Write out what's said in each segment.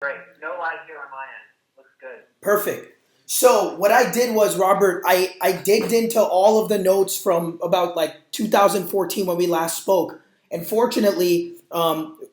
Great. No lies here on my end. Looks good. Perfect. So what I did was, Robert, I digged into all of the notes from about like 2014 when we last spoke. And fortunately,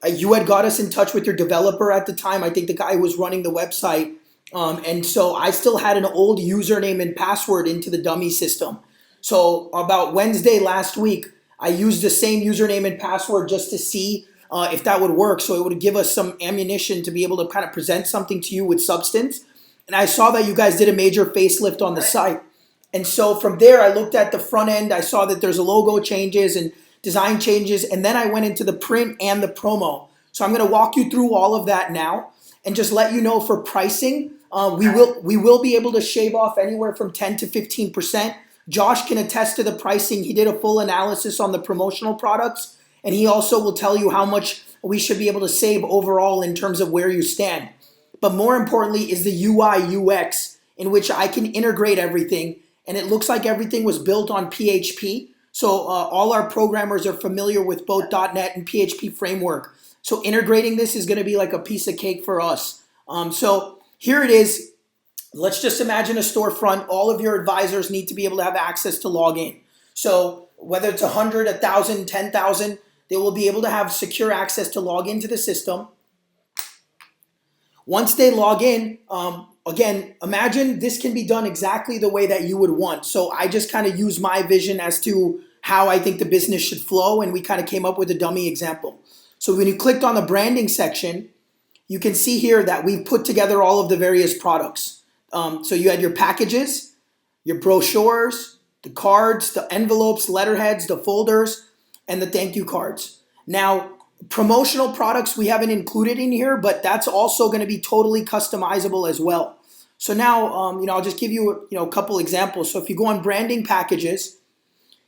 you had got us in touch with your developer at the time. I think the guy who was running the website. And so I still had an old username and password into the dummy system. So about Wednesday last week, I used the same username and password just to see if that would work. So it would give us some ammunition to be able to kind of present something to you with substance. And I saw that you guys did a major facelift on the site. And so from there, I looked at the front end. I saw that there's a logo changes and design changes. And then I went into the print and the promo. So I'm going to walk you through all of that now and just let you know for pricing, we will be able to shave off anywhere from 10 to 15%. Josh can attest to the pricing. He did a full analysis on the promotional products, and he also will tell you how much we should be able to save overall in terms of where you stand. But more importantly is the UI UX, in which I can integrate everything, and it looks like everything was built on PHP. So all our programmers are familiar with both .NET and PHP framework. So integrating this is going to be like a piece of cake for us. So here it is. Let's just imagine a storefront. All of your advisors need to be able to have access to log in. So whether it's 100, 1,000, 10,000, they will be able to have secure access to log into the system. Once they log in, again, imagine this can be done exactly the way that you would want. So I just kind of use my vision as to how I think the business should flow, and we kind of came up with a dummy example. So when you clicked on the branding section, you can see here that we've put together all of the various products. So you had your packages, your brochures, the cards, the envelopes, letterheads, the folders, and the thank you cards. Now, promotional products we haven't included in here, but that's also going to be totally customizable as well. So now, I'll just give you, a couple examples. So if you go on branding packages,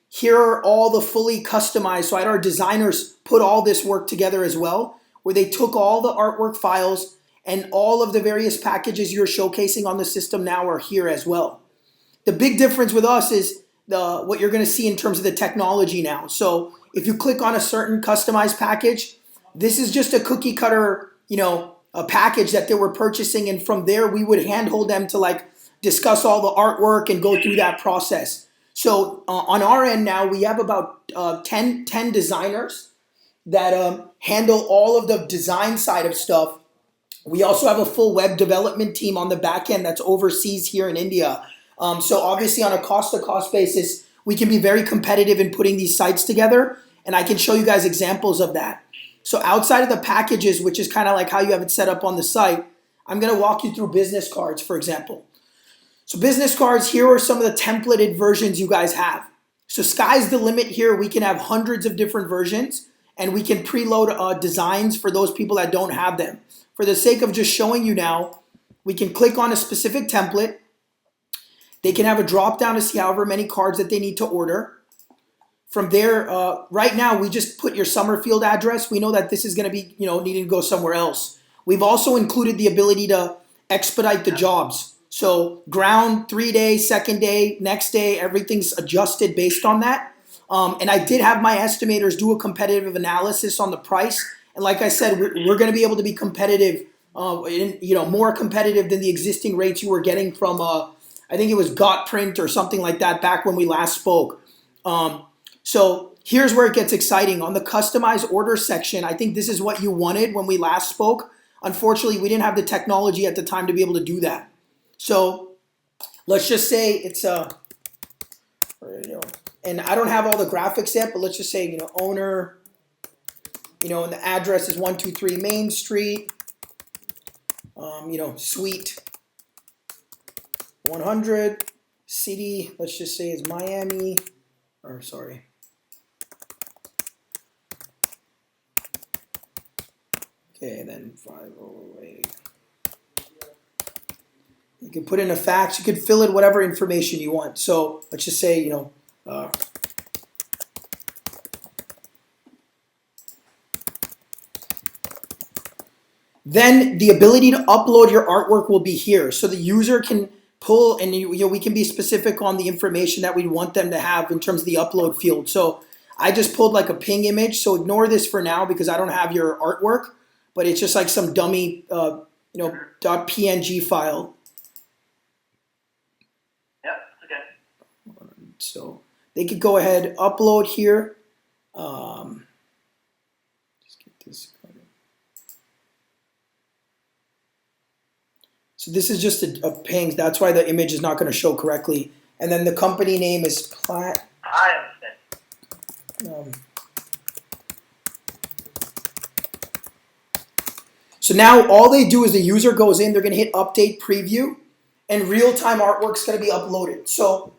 here are all the fully customized. So I had our designers put all this work together as well, where they took all the artwork files and all of the various packages you're showcasing on the system now are here as well. The big difference with us is what you're going to see in terms of the technology now. So if you click on a certain customized package, this is just a cookie cutter, a package that they were purchasing. And from there, we would handhold them to like discuss all the artwork and go through that process. So on our end now, we have about 10 designers that handle all of the design side of stuff. We also have a full web development team on the back end that's overseas here in India. So obviously on a cost-to-cost basis, we can be very competitive in putting these sites together, and I can show you guys examples of that. So outside of the packages, which is kind of like how you have it set up on the site, I'm going to walk you through business cards, for example. So business cards, here are some of the templated versions you guys have. So sky's the limit here. We can have hundreds of different versions, and we can preload designs for those people that don't have them. For the sake of just showing you now, we can click on a specific template. They can have a drop down to see however many cards that they need to order. From there, right now, we just put your Summerfield address. We know that this is going to be, needing to go somewhere else. We've also included the ability to expedite the jobs. So ground, 3 days, second day, next day, everything's adjusted based on that. And I did have my estimators do a competitive analysis on the price. And like I said, we're going to be able to be competitive, more competitive than the existing rates you were getting from, I think it was Got Print or something like that back when we last spoke. So here's where it gets exciting. On the customized order section, I think this is what you wanted when we last spoke. Unfortunately, we didn't have the technology at the time to be able to do that. So let's just say it's and I don't have all the graphics yet, but let's just say, owner, and the address is 123 Main Street, suite 100, city, let's just say is Miami, or sorry. Okay, then 508. You can put in a fax, you could fill in whatever information you want. So let's just say, then the ability to upload your artwork will be here. So the user can pull, and we can be specific on the information that we want them to have in terms of the upload field. So I just pulled like a ping image. So ignore this for now because I don't have your artwork, but it's just like some dummy, .png file. Yep, okay. So they could go ahead, upload here. Just get this going. So this is just a ping. That's why the image is not going to show correctly. And then the company name is Plat. I understand. So now all they do is the user goes in, they're going to hit update preview, and real-time artwork's going to be uploaded. So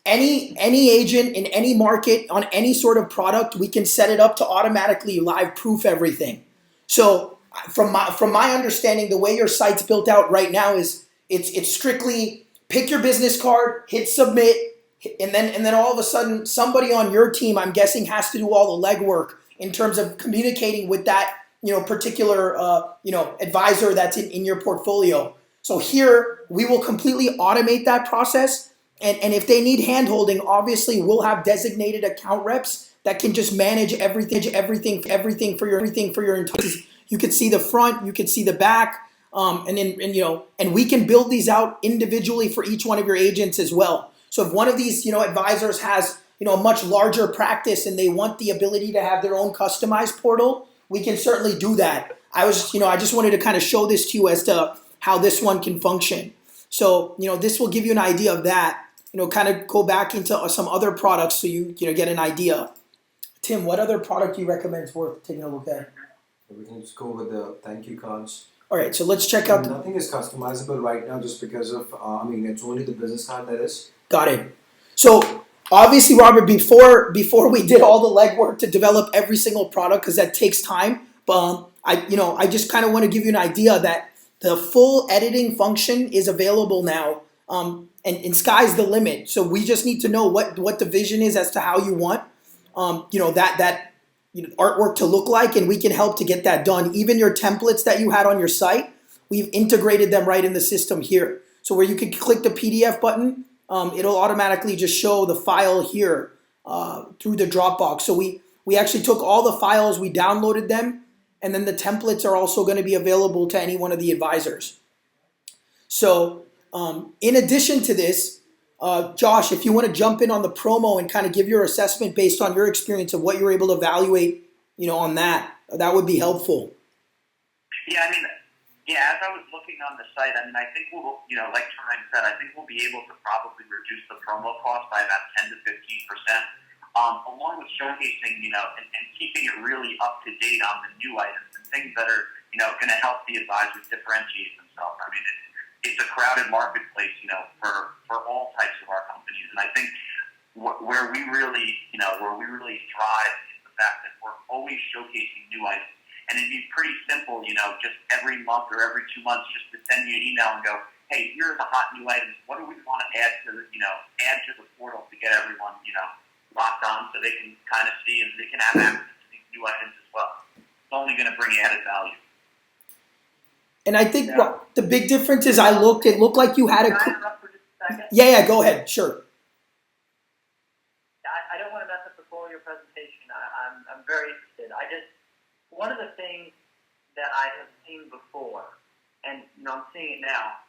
any agent in any market on any sort of product, we can set it up to automatically live proof everything. So from my understanding, the way your site's built out right now is it's strictly pick your business card, hit submit, and then all of a sudden somebody on your team, I'm guessing, has to do all the legwork in terms of communicating with that particular advisor that's in your portfolio. So here we will completely automate that process, and if they need handholding, obviously we'll have designated account reps that can just manage everything for your entire. You could see the front, you could see the back, and we can build these out individually for each one of your agents as well. So if one of these advisors has a much larger practice and they want the ability to have their own customized portal, we can certainly do that. I just wanted to kind of show this to you as to how this one can function. So, this will give you an idea of that. Kind of go back into some other products so you get an idea. Tim, what other product do you recommend is worth taking a look at? We can just go with the thank you cards. All right, so let's check out. Nothing is customizable right now just because of, it's only the business card that is. Got it. So obviously, Robert, before we did all the legwork to develop every single product, because that takes time, but I just kind of want to give you an idea that the full editing function is available now, and sky's the limit. So we just need to know what the vision is as to how you want that artwork to look like, and we can help to get that done. Even your templates that you had on your site, we've integrated them right in the system here. So where you can click the PDF button, it'll automatically just show the file here through the Dropbox. So we actually took all the files, we downloaded them, and then the templates are also going to be available to any one of the advisors. So in addition to this, Josh, if you want to jump in on the promo and kind of give your assessment based on your experience of what you were able to evaluate, on that would be helpful. Yeah, as I was looking on the site, I think we'll, like Tarang said, I think we'll be able to probably reduce the promo cost by about 10 to 15%, along with showcasing, and keeping it really up to date on the new items and things that are, going to help the advisors differentiate themselves. It's a crowded marketplace, for all types of our companies, and I think where we really thrive is the fact that we're always showcasing new items. And it'd be pretty simple, just every month or every 2 months, just to send you an email and go, hey, here are the hot new items. What do we want to add to the portal to get everyone, locked on so they can kind of see and they can have access to these new items as well. It's only going to bring added value. And I think the big difference is it looked like you had a. Can I interrupt for just a second? Yeah, go ahead. Sure. I don't want to mess up the flow of your presentation. I'm very interested. One of the things that I have seen before, and I'm seeing it now,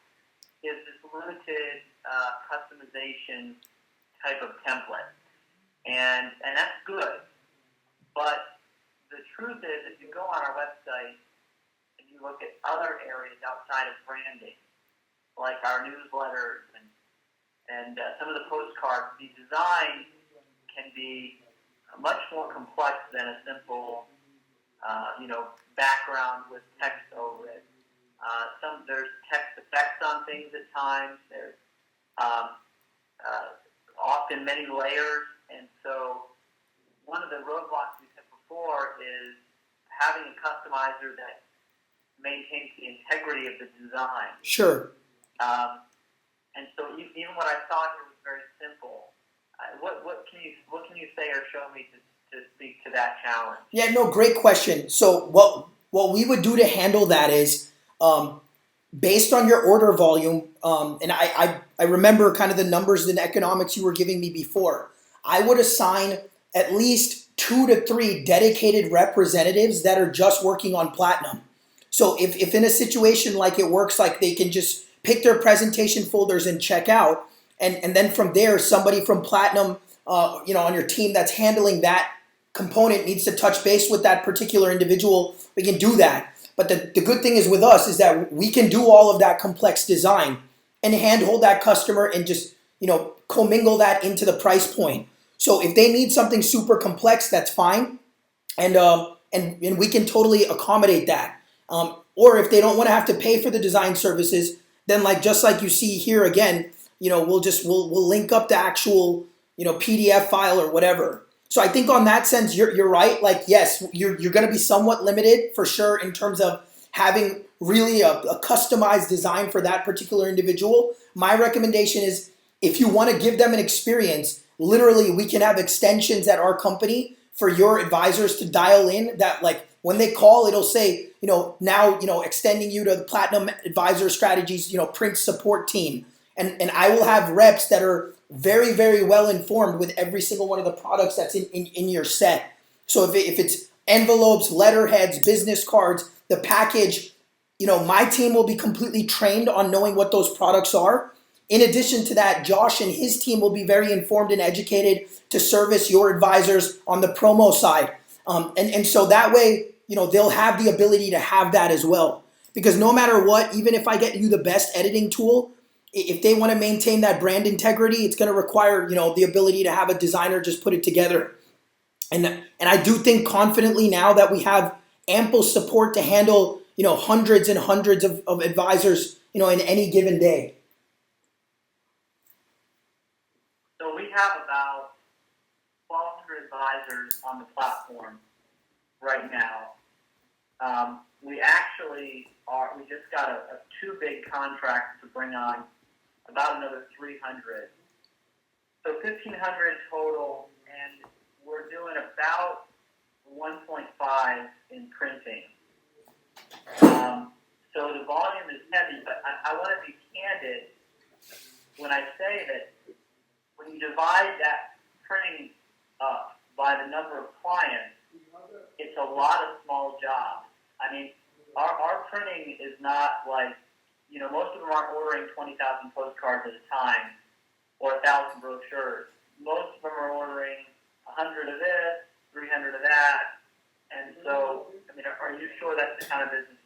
is this limited customization type of template, and that's good. But the truth is, if you go on our website and you look at other areas outside of branding, like our newsletters and some of the postcards, the design can be much more complex than a simple background with text over it. There's text effects on things at times. There's often many layers, and so one of the roadblocks we said before is having a customizer that maintains the integrity of the design. Sure. And so even what I saw here was very simple. What can you say or show me to speak to that challenge? Yeah, no, great question. So what we would do to handle that is, based on your order volume, and I remember kind of the numbers and economics you were giving me before, I would assign at least 2 to 3 dedicated representatives that are just working on platinum. So if in a situation like it works, like they can just pick their presentation folders and check out, and then from there, somebody from Platinum, on your team that's handling that component needs to touch base with that particular individual, we can do that. But the good thing is with us is that we can do all of that complex design and handhold that customer and just, commingle that into the price point. So if they need something super complex, that's fine. And we can totally accommodate that. Or if they don't want to have to pay for the design services, then just like you see here again, we'll link up the actual, PDF file or whatever. So I think on that sense, you're right. Like, yes, you're going to be somewhat limited for sure in terms of having really a customized design for that particular individual. My recommendation is if you want to give them an experience, literally we can have extensions at our company for your advisors to dial in that when they call, it'll say, now, extending you to the Platinum Advisor Strategies, print support team. And I will have reps that are very, very well informed with every single one of the products that's in your set. So if it's envelopes, letterheads, business cards, the package, my team will be completely trained on knowing what those products are. In addition to that, Josh and his team will be very informed and educated to service your advisors on the promo side. And so that way, they'll have the ability to have that as well. Because no matter what, even if I get you the best editing tool, if they want to maintain that brand integrity, it's going to require, the ability to have a designer just put it together. And I do think confidently now that we have ample support to handle, hundreds and hundreds of advisors, in any given day. So we have about 1,200 advisors on the platform right now. We actually we just got two big contracts to bring on about another 300. So 1,500 total, and we're doing about 1.5 in printing. So the volume is heavy, but I want to be candid when I say that when you divide that printing up by the number of clients, it's a lot of small jobs. I mean, our printing is not like, most of them aren't ordering 20,000 postcards at a time or 1,000 brochures. Most of them are ordering 100 of this, 300 of that. And so, are you sure that's the kind of business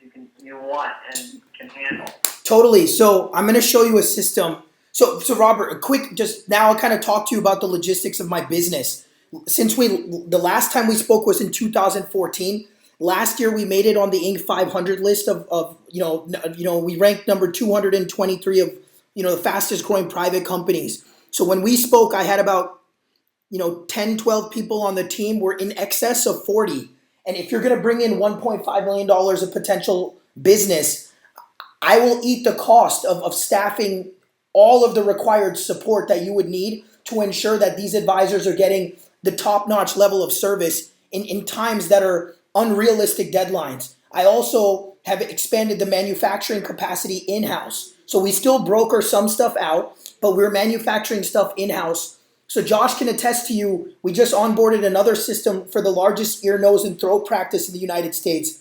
you want and can handle? Totally. So I'm going to show you a system. So Robert, a quick, just now I'll kind of talk to you about the logistics of my business. Since the last time we spoke was in 2014. Last year we made it on the Inc. 500 list of we ranked number 223 of, the fastest growing private companies. So when we spoke, I had about, 10, 12 people on the team. We're in excess of 40. And if you're going to bring in $1.5 million of potential business, I will eat the cost of staffing all of the required support that you would need to ensure that these advisors are getting the top-notch level of service in times that are unrealistic deadlines. I also have expanded the manufacturing capacity in-house. So we still broker some stuff out, but we're manufacturing stuff in-house. So Josh can attest to you, we just onboarded another system for the largest ear, nose, and throat practice in the United States.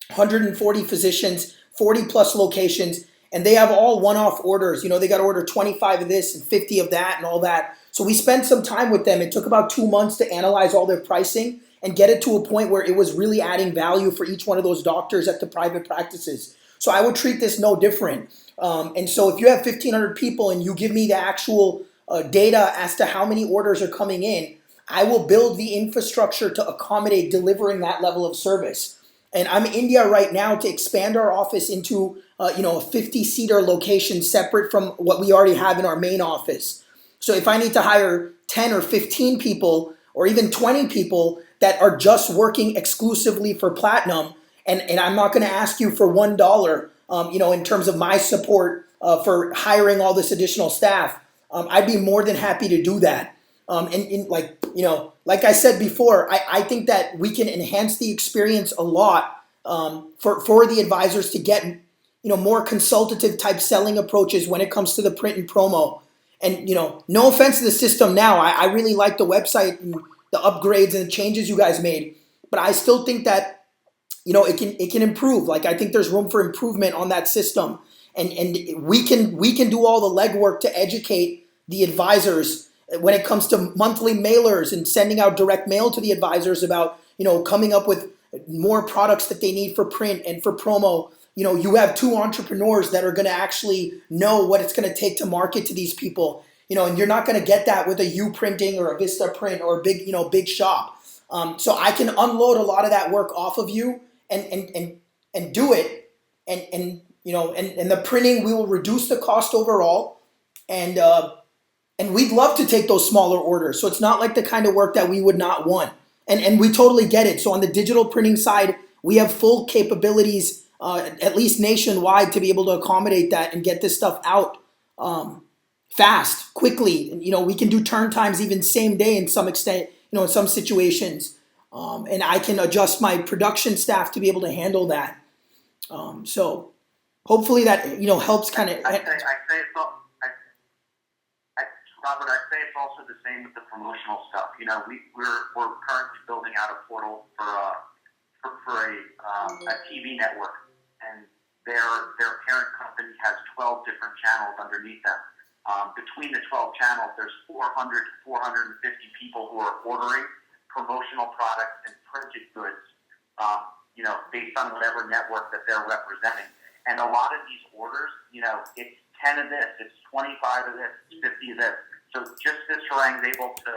140 physicians, 40 plus locations, and they have all one-off orders. They got to order 25 of this and 50 of that and all that. So we spent some time with them. It took about 2 months to analyze all their pricing and get it to a point where it was really adding value for each one of those doctors at the private practices. So I would treat this no different. And so if you have 1,500 people and you give me the actual data as to how many orders are coming in, I will build the infrastructure to accommodate delivering that level of service. And I'm in India right now to expand our office into a 50-seater location separate from what we already have in our main office. So if I need to hire 10 or 15 people or even 20 people that are just working exclusively for Platinum, and I'm not going to ask you for $1, in terms of my support for hiring all this additional staff, I'd be more than happy to do that. Like I said before, I think that we can enhance the experience a lot for the advisors to get, more consultative type selling approaches when it comes to the print and promo. And, no offense to the system now. I really like the website and the upgrades and the changes you guys made. But I still think that, it can improve. Like, I think there's room for improvement on that system, and we can do all the legwork to educate the advisors when it comes to monthly mailers and sending out direct mail to the advisors about coming up with more products that they need for print and for promo. You have two entrepreneurs that are going to actually know what it's going to take to market to these people. And you're not going to get that with a U printing or a Vista print or a big shop. So I can unload a lot of that work off of you and do it. And the printing, we will reduce the cost overall. And we'd love to take those smaller orders. So it's not like the kind of work that we would not want. And we totally get it. So on the digital printing side, we have full capabilities, at least nationwide, to be able to accommodate that and get this stuff out fast, quickly. We can do turn times even same day in some extent, in some situations. And I can adjust my production staff to be able to handle that. So hopefully that, helps kind of. Robert, I'd say it's also the same with the promotional stuff. We're currently building out a portal for a TV network, and their parent company has 12 different channels underneath them. Between the 12 channels, there's 400 to 450 people who are ordering promotional products and printed goods, based on whatever network that they're representing. And a lot of these orders, it's 10 of this, it's 25 of this, it's 50 of this. So just as Tarang's able to,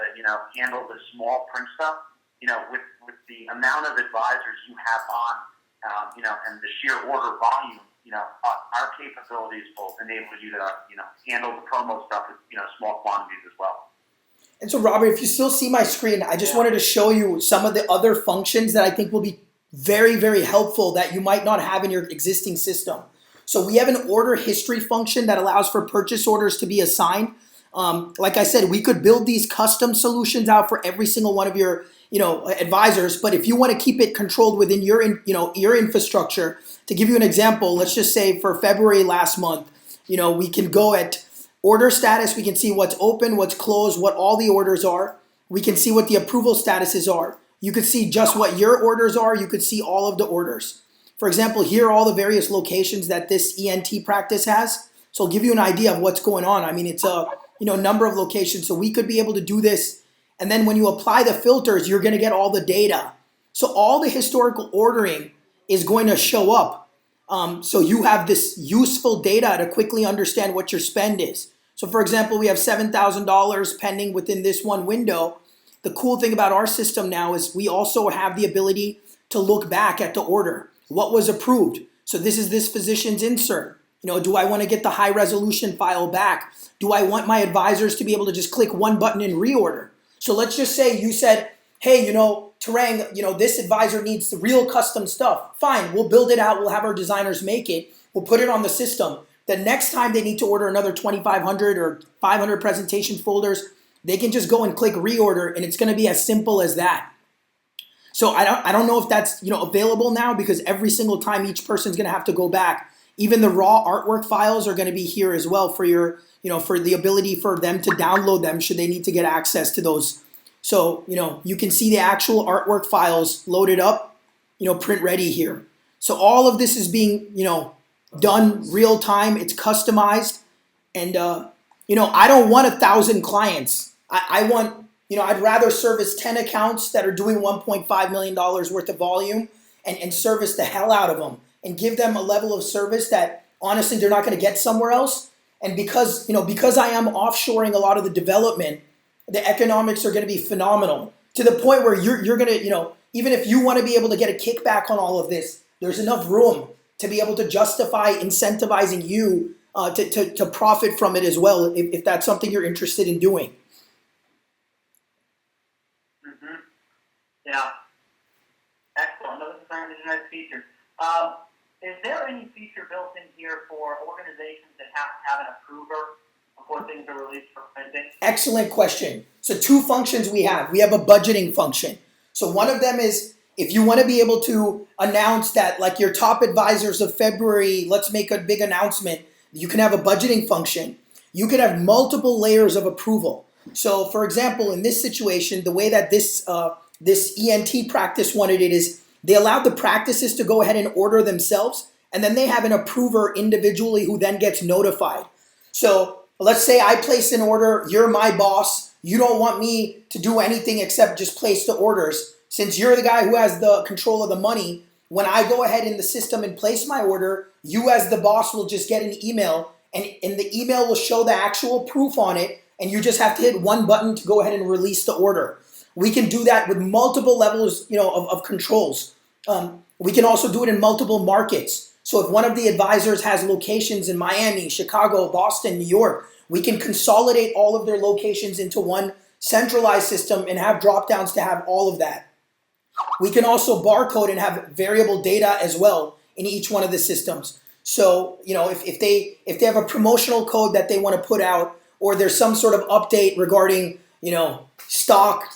handle the small print stuff, with the amount of advisors you have on, and the sheer order volume, our capabilities will enable you to, handle the promo stuff with, small quantities as well. And so, Robert, if you still see my screen, I just wanted to show you some of the other functions that I think will be very, very helpful that you might not have in your existing system. So we have an order history function that allows for purchase orders to be assigned. Like I said, we could build these custom solutions out for every single one of your, advisors. But if you want to keep it controlled within your, your infrastructure, to give you an example, let's just say for February last month, we can go at order status. We can see what's open, what's closed, what all the orders are. We can see what the approval statuses are. You could see just what your orders are. You could see all of the orders. For example, here are all the various locations that this ENT practice has. So I'll give you an idea of what's going on. I mean, it's a number of locations. So we could be able to do this. And then when you apply the filters, you're going to get all the data. So all the historical ordering is going to show up. So you have this useful data to quickly understand what your spend is. So for example, we have $7,000 pending within this one window. The cool thing about our system now is we also have the ability to look back at the order. What was approved? So this is this physician's insert. Do I want to get the high resolution file back? Do I want my advisors to be able to just click one button and reorder? So let's just say you said, hey, Tarang, this advisor needs the real custom stuff. Fine, we'll build it out. We'll have our designers make it. We'll put it on the system. The next time they need to order another 2,500 or 500 presentation folders, they can just go and click reorder, and it's going to be as simple as that. So I don't know if that's available now, because every single time each person's going to have to go back. Even the raw artwork files are going to be here as well for your for the ability for them to download them should they need to get access to those. So you can see the actual artwork files loaded up, print ready here. So all of this is being done real time. It's customized, and I don't want 1,000 clients. I want I'd rather service 10 accounts that are doing $1.5 million worth of volume and service the hell out of them and give them a level of service that honestly they're not going to get somewhere else. And because I am offshoring a lot of the development, the economics are going to be phenomenal to the point where you're going to, even if you want to be able to get a kickback on all of this, there's enough room to be able to justify incentivizing you to profit from it as well, if that's something you're interested in doing. Mm-hmm. Yeah. Excellent. Those are some nice features. Is there any feature built in here for organizations that have an approver before things are released for printing? Excellent question. So two functions we have. We have a budgeting function. So one of them is if you want to be able to announce that, like your top advisors of February, let's make a big announcement. You can have a budgeting function. You could have multiple layers of approval. So for example, in this situation, the way that this ENT practice wanted it is They allow the practices to go ahead and order themselves, and then they have an approver individually who then gets notified. So let's say I place an order, you're my boss, you don't want me to do anything except just place the orders. Since you're the guy who has the control of the money, when I go ahead in the system and place my order, you as the boss will just get an email, and the email will show the actual proof on it, and you just have to hit one button to go ahead and release the order. We can do that with multiple levels, of controls. We can also do it in multiple markets. So if one of the advisors has locations in Miami, Chicago, Boston, New York, we can consolidate all of their locations into one centralized system and have drop downs to have all of that. We can also barcode and have variable data as well in each one of the systems. So, if they have a promotional code that they want to put out, or there's some sort of update regarding, stock,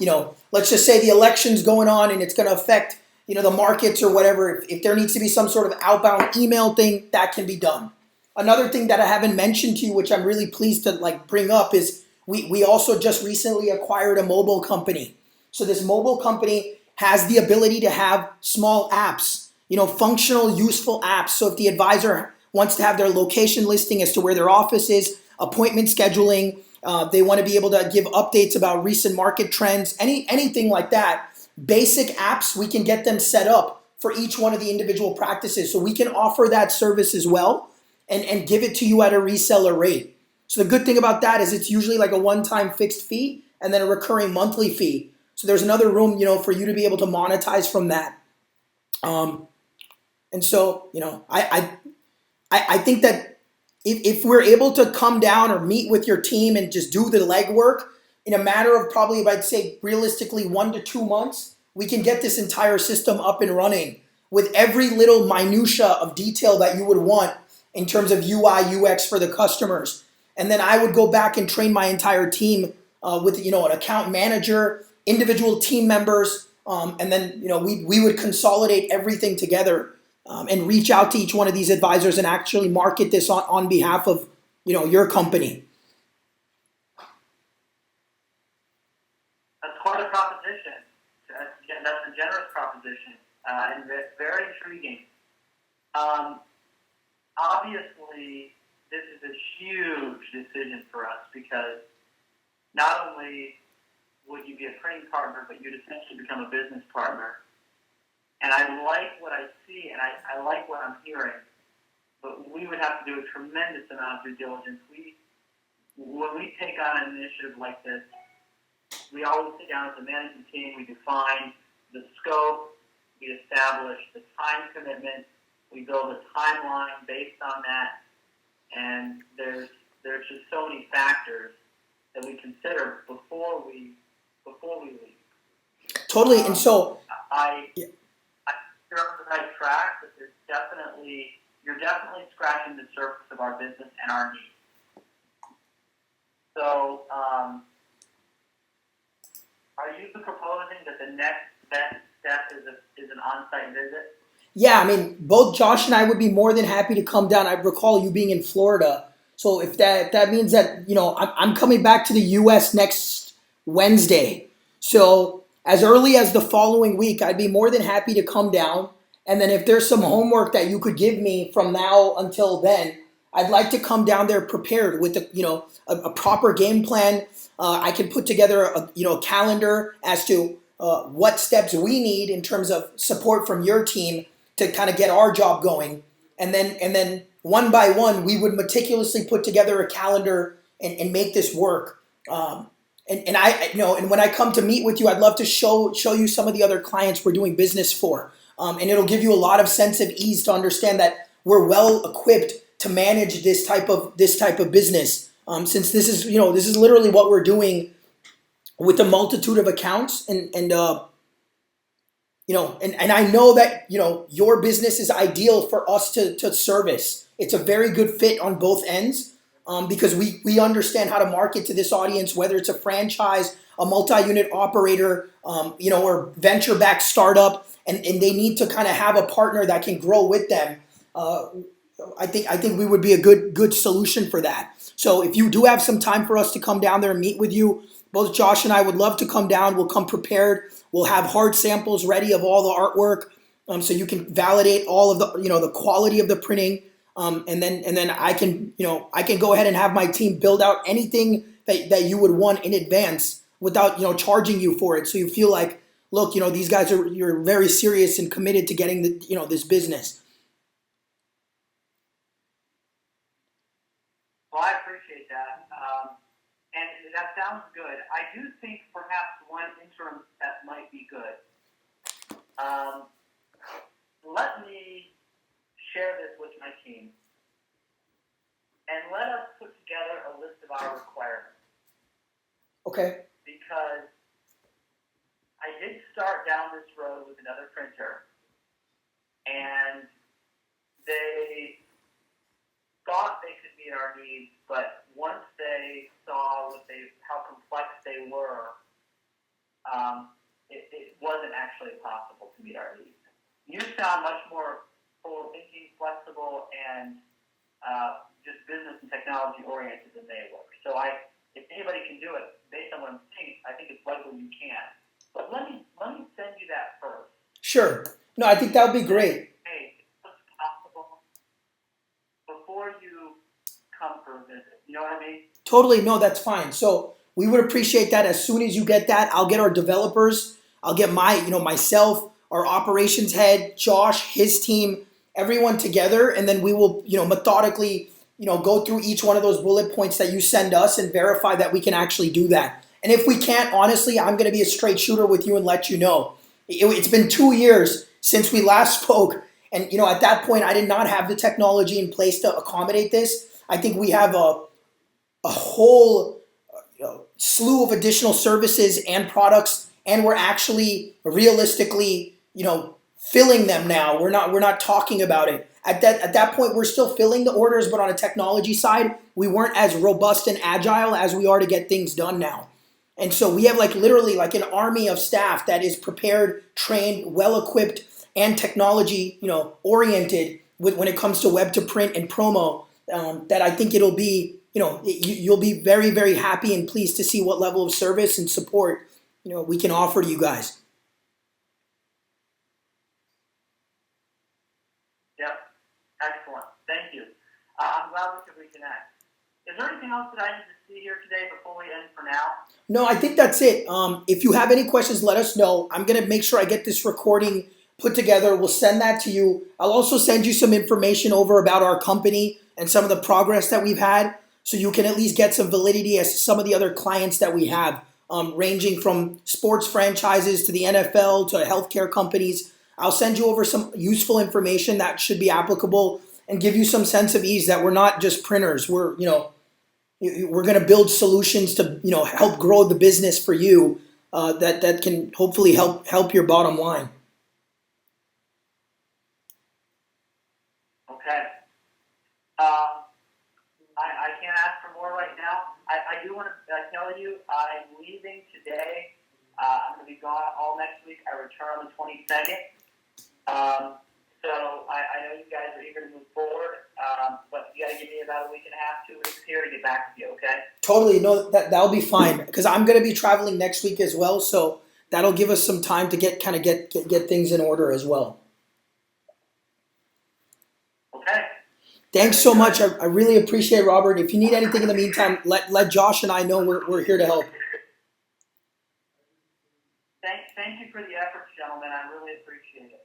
let's just say the election's going on and it's going to affect, the markets or whatever. If there needs to be some sort of outbound email thing, that can be done. Another thing that I haven't mentioned to you, which I'm really pleased to bring up, is we also just recently acquired a mobile company. So this mobile company has the ability to have small apps, functional, useful apps. So if the advisor wants to have their location listing as to where their office is, appointment scheduling, they want to be able to give updates about recent market trends, anything like that. Basic apps, we can get them set up for each one of the individual practices. So we can offer that service as well and give it to you at a reseller rate. So the good thing about that is it's usually like a one-time fixed fee and then a recurring monthly fee. So there's another room, for you to be able to monetize from that. And so, I think that if we're able to come down or meet with your team and just do the legwork in a matter of probably, I'd say realistically 1 to 2 months, we can get this entire system up and running with every little minutia of detail that you would want in terms of UI, UX for the customers. And then I would go back and train my entire team with, an account manager, individual team members, and then, we would consolidate everything together and reach out to each one of these advisors and actually market this on behalf of, your company. That's quite a proposition. That's a generous proposition and very intriguing. Obviously, this is a huge decision for us because not only would you be a training partner, but you'd essentially become a business partner. And I like what I see, and I like what I'm hearing, but we would have to do a tremendous amount of due diligence. When we take on an initiative like this, we always sit down as a management team, we define the scope, we establish the time commitment, we build a timeline based on that, and there's just so many factors that we consider before we leave. Totally, and so you're on the right track, but you're definitely scratching the surface of our business and our needs. So, are you proposing that the next best step is an on-site visit? Yeah, I mean, both Josh and I would be more than happy to come down. I recall you being in Florida. So if that means that, I'm coming back to the U.S. next Wednesday. So as early as the following week, I'd be more than happy to come down. And then if there's some homework that you could give me from now until then, I'd like to come down there prepared with a proper game plan. I can put together a calendar as to what steps we need in terms of support from your team to kind of get our job going. And then one by one, we would meticulously put together a calendar and make this work. And when I come to meet with you, I'd love to show you some of the other clients we're doing business for. And it'll give you a lot of sense of ease to understand that we're well equipped to manage this type of business. Since this is literally what we're doing with a multitude of accounts, and I know that your business is ideal for us to service. It's a very good fit on both ends because we understand how to market to this audience, whether it's a franchise, a multi-unit operator, or venture-backed startup, and they need to kind of have a partner that can grow with them. I think we would be a good solution for that. So if you do have some time for us to come down there and meet with you, both Josh and I would love to come down. We'll come prepared. We'll have hard samples ready of all the artwork. so you can validate all of the the quality of the printing, and then I can I can go ahead and have my team build out anything that you would want in advance without charging you for it, so you feel like, look, these guys you're very serious and committed to getting this business. Well, I appreciate that. And that sounds good. I do think perhaps one interim step might be good. Let me share this with my team, and let us put together a list of our requirements. Okay. Because I did start down this road with another printer, and they thought they could meet our needs, but once they saw how complex they were, it wasn't actually possible to meet our needs. You sound much more forward-thinking, flexible, and just business and technology oriented than they were. So if anybody can do it based on what I'm saying, I think it's likely you can. But let me send you that first. Sure. No, I think that would be great. Hey, what's possible before you come for a visit? You know what I mean? Totally. No, that's fine. So we would appreciate that. As soon as you get that, I'll get our developers. I'll get myself, our operations head, Josh, his team, everyone together, and then we will, methodically, go through each one of those bullet points that you send us and verify that we can actually do that. And if we can't, honestly, I'm going to be a straight shooter with you and let you know. It's been 2 years since we last spoke, and at that point, I did not have the technology in place to accommodate this. I think we have a whole slew of additional services and products, and we're actually realistically, filling them now. We're not talking about it. At that point, we're still filling the orders, but on a technology side, we weren't as robust and agile as we are to get things done now. And so we have literally an army of staff that is prepared, trained, well equipped, and technology oriented when it comes to web to print and promo. That I think it'll be you'll be very, very happy and pleased to see what level of service and support we can offer to you guys. Yep. Excellent. Thank you. I'm glad we could reconnect. Is there anything else that I need to see here today before we end for now? No, I think that's it. If you have any questions, let us know. I'm going to make sure I get this recording put together. We'll send that to you. I'll also send you some information over about our company and some of the progress that we've had, so you can at least get some validity as to some of the other clients that we have, ranging from sports franchises to the NFL to healthcare companies. I'll send you over some useful information that should be applicable and give you some sense of ease that we're not just printers. We're going to build solutions to help grow the business for you, that can hopefully help your bottom line. Okay. I can't ask for more right now. I do want to tell you I'm leaving today. I'm going to be gone all next week. I return on the 22nd. So I know you guys are eager to move forward, but you got to give me about a week and a half, 2 weeks here to get back to you, okay? Totally. No, that'll be fine, because I'm going to be traveling next week as well. So that'll give us some time to get things in order as well. Okay. Thanks so much. I really appreciate it, Robert. If you need anything in the meantime, let Josh and I know we're here to help. Thank you for the efforts, gentlemen. I really appreciate it.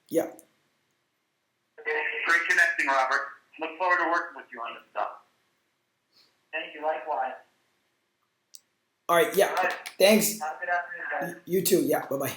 Yeah. Okay. Great connecting, Robert. Look forward to working with you on this stuff. Thank you. Likewise. All right. Yeah. All right. Thanks. Have a good afternoon, guys. You too. Yeah. Bye-bye.